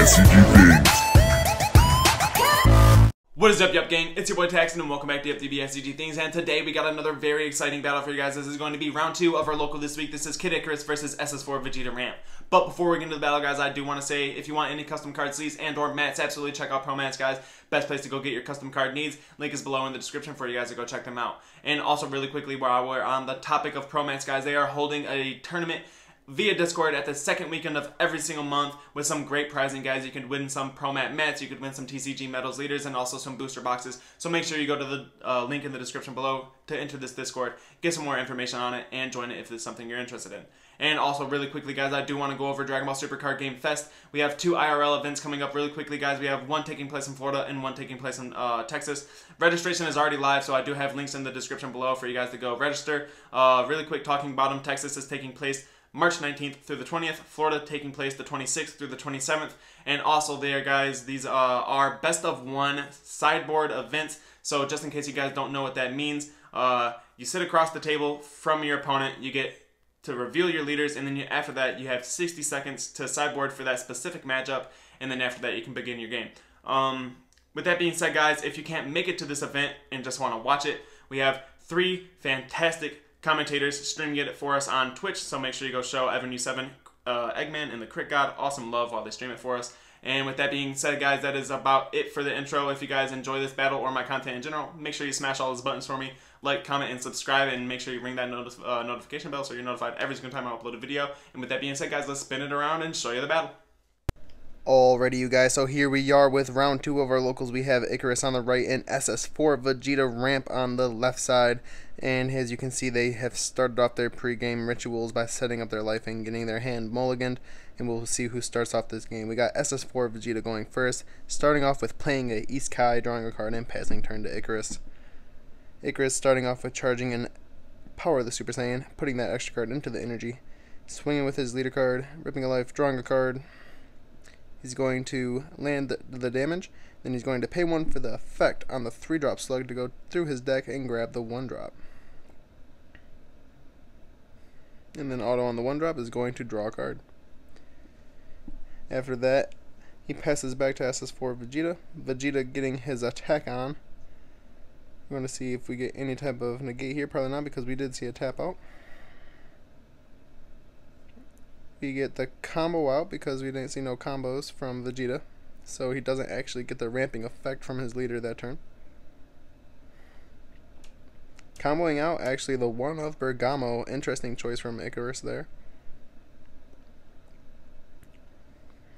DBSCG thingz. What is up, Yuhp gang? It's your boy Taxon and welcome back to DBSCG thingz. And today we got another very exciting battle for you guys. This is going to be round 2 of our local this week. This is Kid Icarus versus Ss4 Vegeta Ramp. But before we get into the battle, guys, I do want to say if you want any custom card sleeves and or mats, absolutely check out Pro Mats, guys. Best place to go get your custom card needs. Link is below in the description for you guys to go check them out. And also really quickly, while we're on the topic of Pro Mats, guys, they are holding a tournament via Discord at the second weekend of every single month with some great prizing, guys. You can win some Pro Mat mats, you could win some TCG medals leaders, and also some booster boxes. So make sure you go to the link in the description below to enter this Discord, get some more information on it, and join it if it's something you're interested in. And also really quickly, guys, I do want to go over Dragonball Super Card Game Fest. We have 2 IRL events coming up really quickly, guys. We have one taking place in Florida and one taking place in Texas. Registration is already live, so I do have links in the description below for you guys to go register. Really quick, talking about them, Texas is taking place March 19th through the 20th, Florida taking place the 26th through the 27th, and also there, guys, these are best of 1 sideboard events. So just in case you guys don't know what that means, you sit across the table from your opponent, you get to reveal your leaders, and then after that you have 60 seconds to sideboard for that specific matchup, and then after that you can begin your game. With that being said, guys, if you can't make it to this event and just want to watch it, we have 3 fantastic commentators streaming it for us on Twitch, so make sure you go show Evan7, Eggman, and the Crit God awesome love while they stream it for us. And with that being said, guys, that is about it for the intro. If you guys enjoy this battle or my content in general, make sure you smash all those buttons for me. Like, comment, and subscribe, and make sure you ring that notification bell so you're notified every single time I upload a video. And with that being said, guys, let's spin it around and show you the battle. Alrighty, you guys, so here we are with round 2 of our locals. We have Icarus on the right and Ss4 Vegeta Ramp on the left side. And as you can see, they have started off their pre-game rituals by setting up their life and getting their hand mulliganed. And we'll see who starts off this game. We got Ss4 Vegeta going first, starting off with playing a Isekai, drawing a card, and passing turn to Icarus. Icarus starting off with charging and Power of the Super Saiyan, putting that extra card into the energy, swinging with his leader card, ripping a life, drawing a card. He's going to land the damage, then he's going to pay 1 for the effect on the 3-drop slug to go through his deck and grab the 1-drop. And then auto on the 1-drop is going to draw a card. After that, he passes back to Ss4 Vegeta. Vegeta getting his attack on. We're going to see if we get any type of negate here. Probably not, because we did see a tap out. We get the combo out because we didn't see no combos from Vegeta, so he doesn't actually get the ramping effect from his leader that turn. Comboing out actually the 1 of Bergamo. Interesting choice from Icarus there.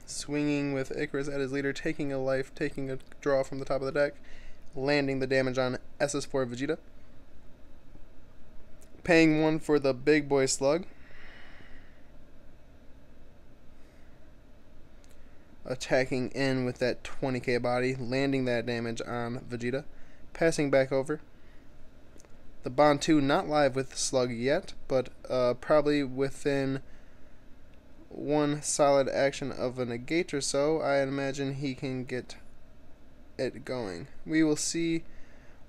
Swinging with Icarus at his leader, taking a life, taking a draw from the top of the deck, landing the damage on Ss4 Vegeta. Paying 1 for the big boy slug. Attacking in with that 20k body, landing that damage on Vegeta, passing back over. The Bond 2 not live with Slug yet, but probably within 1 solid action of a negate or so, I imagine he can get it going. We will see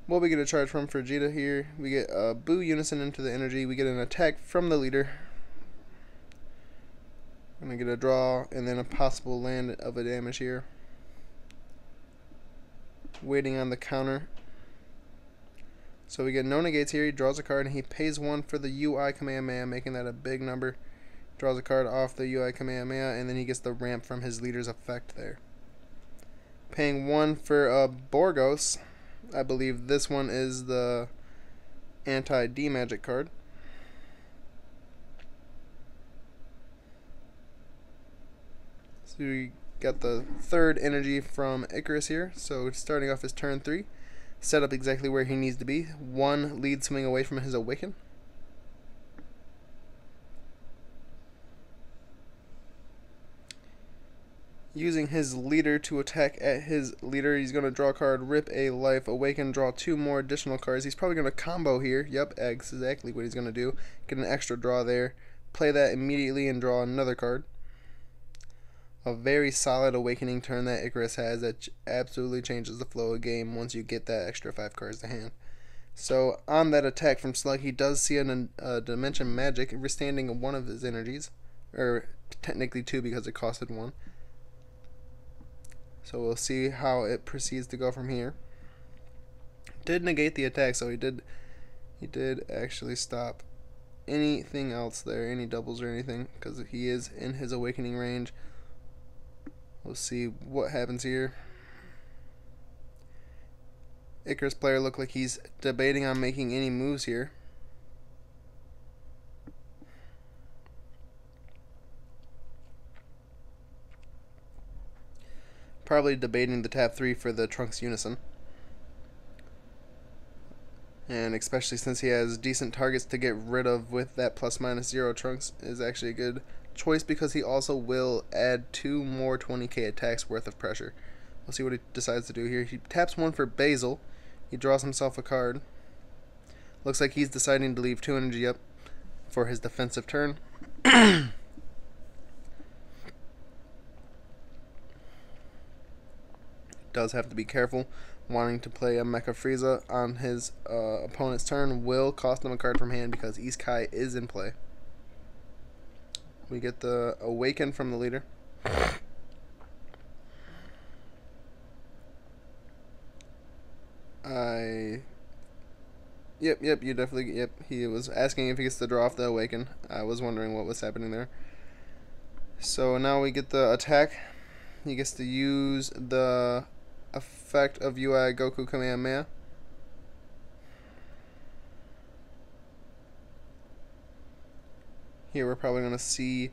what we get a charge from for Vegeta here. We get a Boo Unison into the energy, we get an attack from the leader. I'm going to get a draw and then a possible land of a damage here. Waiting on the counter. So we get no negates here. He draws a card and he pays 1 for the UI Kamehameha, making that a big number. Draws a card off the UI Kamehameha, and then he gets the ramp from his leader's effect there. Paying 1 for Borgos. I believe this one is the anti-D magic card. So we got the 3rd energy from Icarus here. So starting off his turn 3, set up exactly where he needs to be. 1 lead swing away from his awaken. Using his leader to attack at his leader, he's going to draw a card, rip a life, awaken, draw 2 more additional cards. He's probably going to combo here. Yep, exactly what he's going to do. Get an extra draw there. Play that immediately and draw another card. A very solid awakening turn that Icarus has that absolutely changes the flow of game once you get that extra 5 cards to hand. So on that attack from Slug, he does see a Dimension Magic withstanding one of his energies, or technically 2 because it costed 1. So we'll see how it proceeds to go from here. Did negate the attack, so he did actually stop anything else there, any doubles or anything, because he is in his awakening range. We'll see what happens here. Icarus player look like he's debating on making any moves here. Probably debating the tap 3 for the Trunks Unison. And especially since he has decent targets to get rid of with that ±0, Trunks is actually a good choice because he also will add 2 more 20k attacks worth of pressure. We'll see what he decides to do here. He taps 1 for Basil. He draws himself a card. Looks like he's deciding to leave 2 energy up for his defensive turn. Does have to be careful. Wanting to play a Mecha Frieza on his opponent's turn will cost him a card from hand because East Kai is in play. We get the Awaken from the leader. Yep, you definitely, yep, he was asking if he gets to draw off the Awaken. I was wondering what was happening there. So now we get the attack. He gets to use the effect of UI Goku Kamehameha. Here we're probably going to see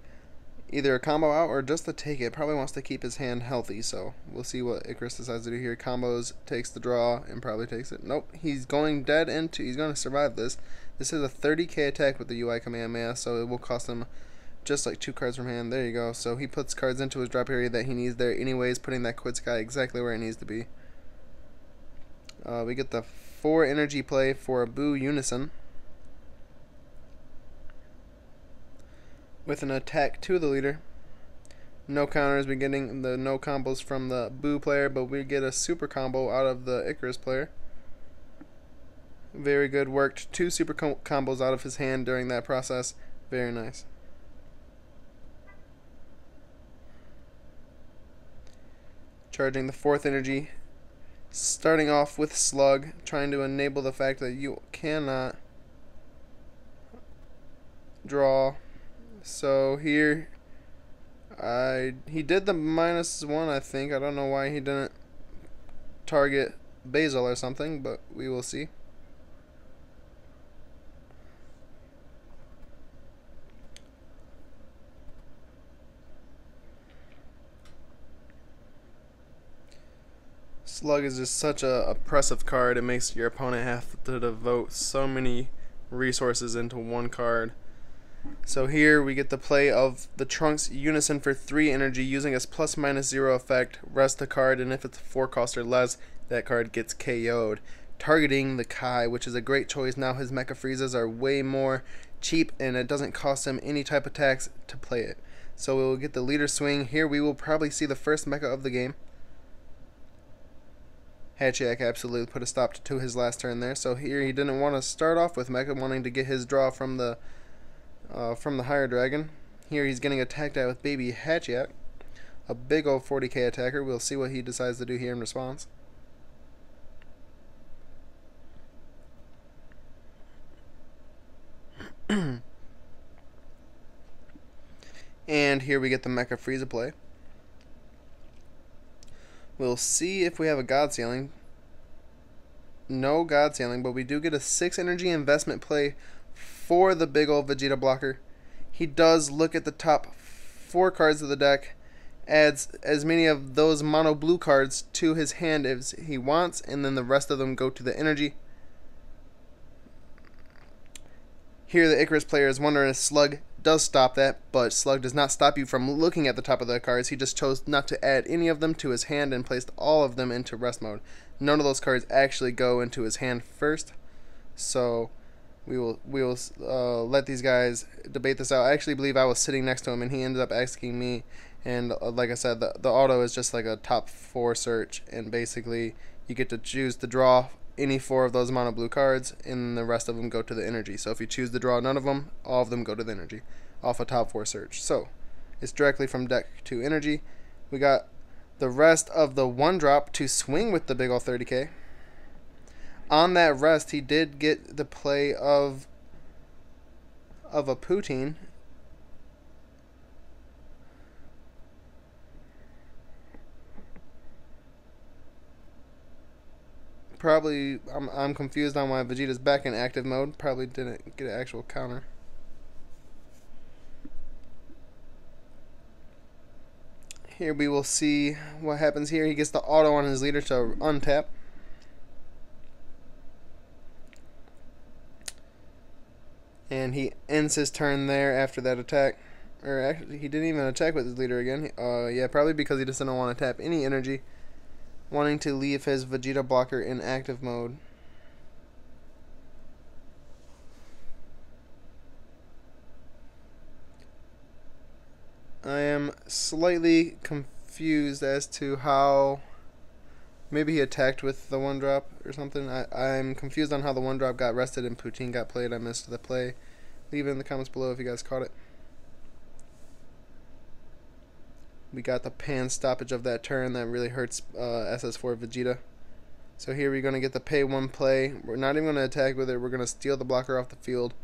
either a combo out or just to take it. Probably wants to keep his hand healthy, so we'll see what Icarus decides to do here. Combos, takes the draw, and probably takes it. Nope, he's going dead into, he's going to survive this. This is a 30k attack with the UI Kamehameha, so it will cost him just like 2 cards from hand. There you go. So he puts cards into his drop area that he needs there anyways, putting that Quid Sky exactly where it needs to be. We get the 4 energy play for a Boo Unison with an attack to the leader. No counters. We're getting the no combos from the Boo player, but we get a super combo out of the Icarus player. Very good. Worked 2 super combos out of his hand during that process. Very nice. Charging the 4th energy. Starting off with Slug, trying to enable the fact that you cannot draw. So here, he did the -1, I think. I don't know why he didn't target Basil or something, but we will see. Slug is just such a oppressive card. It makes your opponent have to devote so many resources into one card. So here we get the play of the Trunks Unison for 3 energy using his ±0 effect. Rest a card, and if it's 4 cost or less, that card gets KO'd. Targeting the Kai, which is a great choice. Now his Mecha Friezas are way more cheap, and it doesn't cost him any type of tax to play it. So we will get the leader swing. Here we will probably see the first Mecha of the game. Hatchiak absolutely put a stop to his last turn there. So here he didn't want to start off with Mecha, wanting to get his draw from the higher dragon. Here he's getting attacked at with baby Hatchiak, a big old 40k attacker. We'll see what he decides to do here in response. And here we get the Mecha Frieza play. We'll see if we have a God Ceiling. No God Ceiling, but we do get a 6 energy investment play for the big old Vegeta blocker. He does look at the top 4 cards of the deck, adds as many of those mono blue cards to his hand as he wants, and then the rest of them go to the energy. Here the Icarus player is wondering if Slug does stop that, but Slug does not stop you from looking at the top of the cards. He just chose not to add any of them to his hand and placed all of them into rest mode. None of those cards actually go into his hand first, so we will let these guys debate this out. I actually believe I was sitting next to him, and he ended up asking me, and like I said, the auto is just like a top 4 search, and basically you get to choose to draw any 4 of those mono blue cards, and the rest of them go to the energy. So if you choose to draw none of them, all of them go to the energy off a top 4 search. So it's directly from deck to energy. We got the rest of the 1-drop to swing with the big ol' 30k. On that rest, he did get the play of a Poutine. Probably, I'm confused on why Vegeta's back in active mode. Probably didn't get an actual counter. Here we will see what happens here. He gets the auto on his leader to untap. And he ends his turn there after that attack. Or actually, he didn't even attack with his leader again. Yeah, probably because he just didn't want to tap any energy, wanting to leave his Vegeta blocker in active mode. I am slightly confused as to how maybe he attacked with the 1-drop or something. I'm confused on how the 1-drop got rested and Poutine got played. I missed the play. Leave it in the comments below if you guys caught it. We got the pan stoppage of that turn that really hurts Ss4 Vegeta. So here we're going to get the pay 1 play. We're not even going to attack with it. We're going to steal the blocker off the field.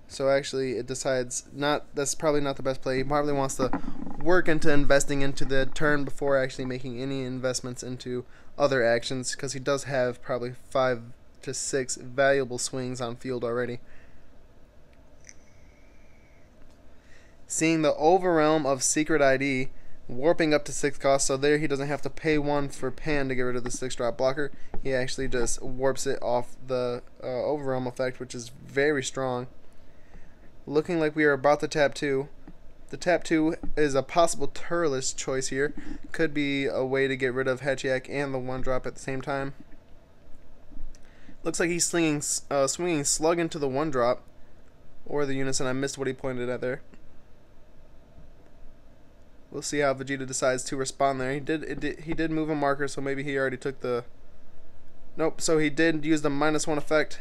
So actually it decides that's probably not the best play. He probably wants to work into investing into the turn before actually making any investments into other actions, because he does have probably 5 to 6 valuable swings on field already. Seeing the overrealm of Secret ID warping up to 6 cost, so there he doesn't have to pay 1 for pan to get rid of the 6-drop blocker. He actually just warps it off the overrealm effect, which is very strong. Looking like we are about to tap 2. The tap 2 is a possible Turles choice here. Could be a way to get rid of Hatchiak and the 1-drop at the same time. Looks like he's swinging Slug into the 1-drop or the Unison. I missed what he pointed at there. We'll see how Vegeta decides to respond there. He did move a marker, so maybe he already took the... Nope, so he did use the -1 effect,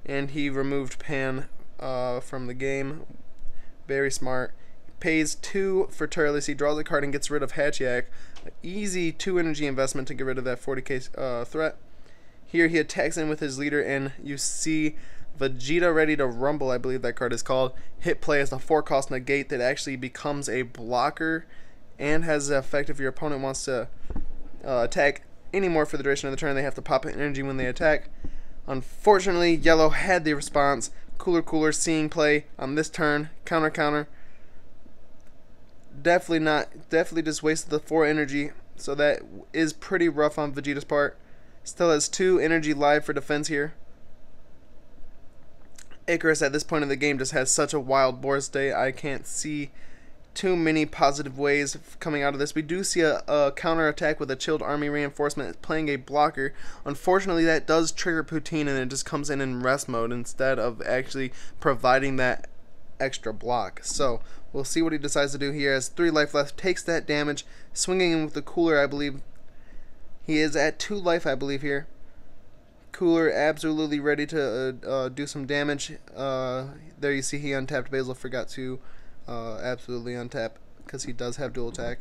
and he removed Pan from the game. Very smart. Pays 2 for Turles. He draws a card and gets rid of Hatchiak. Easy 2 energy investment to get rid of that 40k threat. Here he attacks in with his leader, and you see Vegeta Ready to Rumble, I believe that card is called. Hit play as the 4-cost negate that actually becomes a blocker and has the effect if your opponent wants to attack any more for the duration of the turn. They have to pop in energy when they attack. Unfortunately, Yellow had the response. Cooler seeing play on this turn. Counter. Definitely just wasted the 4 energy, so that is pretty rough on Vegeta's part. Still has 2 energy live for defense here. Icarus at this point in the game just has such a wild board state. I can't see too many positive ways coming out of this. We do see a counter attack with a chilled army reinforcement playing a blocker. Unfortunately, that does trigger Poutine, and it just comes in rest mode instead of actually providing that extra block. So we'll see what he decides to do here. Has 3 life left, takes that damage, swinging in with the Cooler, I believe. He is at 2 life, I believe, here. Cooler absolutely ready to do some damage. There you see he untapped Basil, forgot to absolutely untap because he does have dual attack.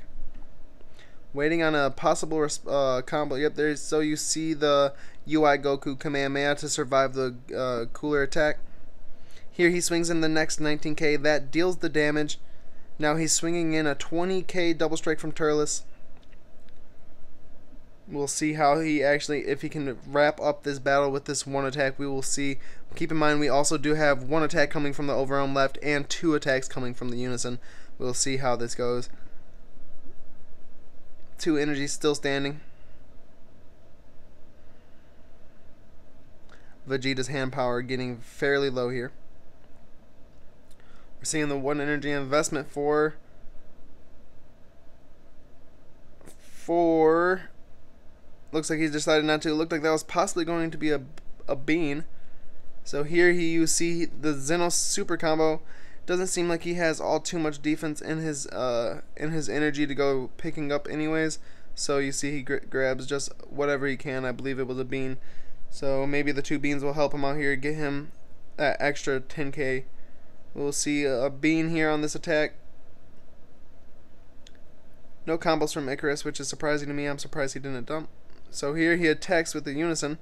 Waiting on a possible combo. Yep, there's, so you see the UI Goku Kamehameha to survive the Cooler attack. Here he swings in the next 19k. That deals the damage. Now he's swinging in a 20k double strike from Turles. We'll see how he actually, if he can wrap up this battle with this 1 attack. We will see. Keep in mind we also do have 1 attack coming from the overrealm left and 2 attacks coming from the Unison. We'll see how this goes. 2 energies still standing. Vegeta's hand power getting fairly low here. We're seeing the 1 energy investment for looks like he's decided not to. It looked like that was possibly going to be a bean. So here you see the Xenos super combo. Doesn't seem like he has all too much defense in his energy to go picking up anyways. So you see he grabs just whatever he can. I believe it was a bean. So maybe the 2 beans will help him out here, get him that extra 10k. We'll see a bean here on this attack. No combos from Icarus, which is surprising to me. I'm surprised he didn't dump. So here he attacks with the Unison.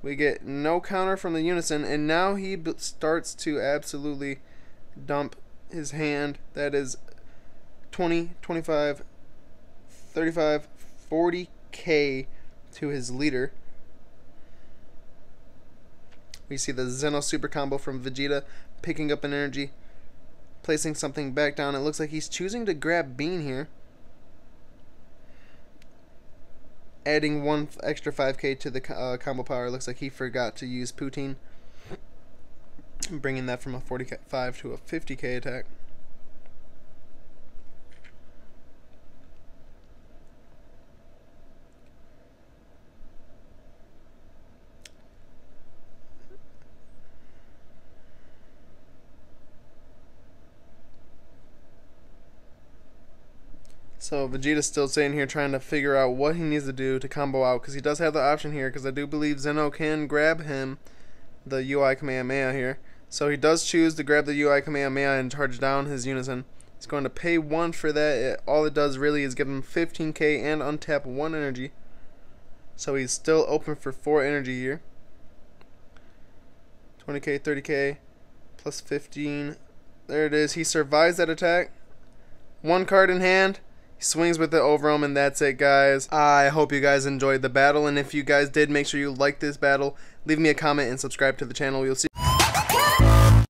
We get no counter from the Unison, and now he starts to absolutely dump his hand. That is 20, 25, 35, 40k to his leader. We see the Zeno super combo from Vegeta picking up an energy, placing something back down. It looks like he's choosing to grab Bean here, adding one extra 5k to the combo power. Looks like he forgot to use Poutine, bringing that from a 45 to a 50k attack. So Vegeta's still sitting here trying to figure out what he needs to do to combo out, because he does have the option here, because I do believe Zeno can grab him the UI Kamehameha here. So he does choose to grab the UI Kamehameha and charge down his Unison. He's going to pay 1 for that. All it does really is give him 15k and untap 1 energy. So he's still open for 4 energy here. 20k, 30k, plus 15. There it is. He survives that attack. 1 card in hand. He swings with the overwhelm, and that's it, guys. I hope you guys enjoyed the battle, and if you guys did, make sure you like this battle, leave me a comment, and subscribe to the channel. We'll see.